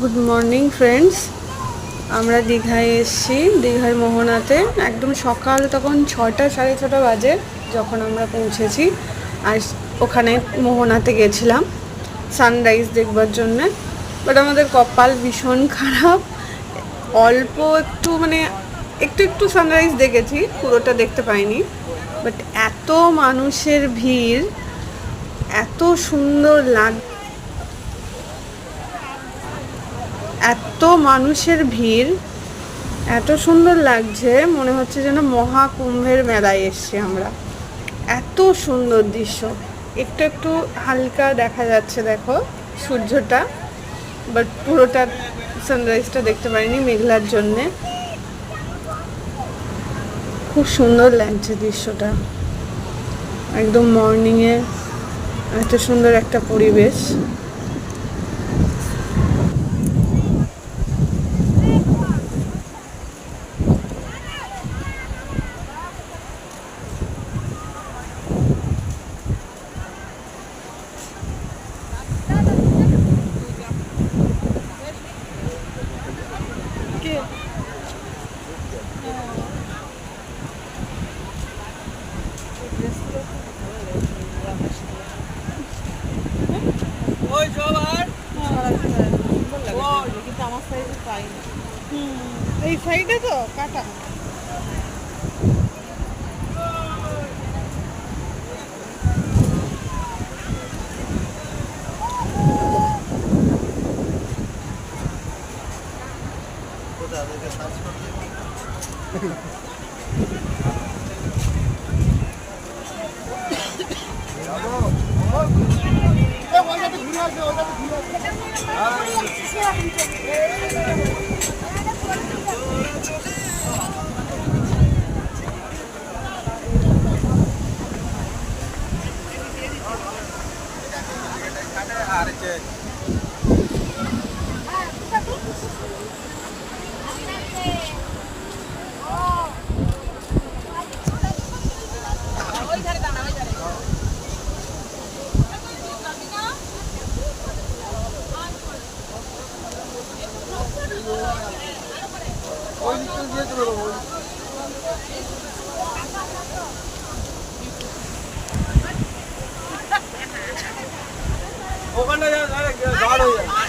Good morning friends. আমরা দীঘায় এসেছি, দীঘার মোহনাতে। একদম সকাল তখন 6টা সাড়ে 6টা বাজে যখন আমরা পৌঁছেছি। আর ওখানে মোহনাতে গেছিলাম সানরাইজ দেখবার জন্যে। বাট আমাদের কপাল ভীষণ খারাপ, অল্প একটু একটু একটু সানরাইজ দেখেছি, পুরোটা দেখতে পাইনি। বাট এত মানুষের ভিড়, এত সুন্দর এত মানুষের ভিড়, এত সুন্দর লাগছে, মনে হচ্ছে যেন মহাকুম্ভের মেলায় এসছি আমরা। এত সুন্দর দৃশ্য। একটু একটু হালকা দেখা যাচ্ছে, দেখো সূর্যটা, বাট পুরোটা সানরাইজটা দেখতে পারিনি মেঘলার জন্যে। খুব সুন্দর লাগছে দৃশ্যটা, একদম মর্নিংয়ে এত সুন্দর একটা পরিবেশ। কিন্তু আমার সাইজে পাই না। এই সাইডে তো কাটা। ওখানে ঝড় হয়ে যায়।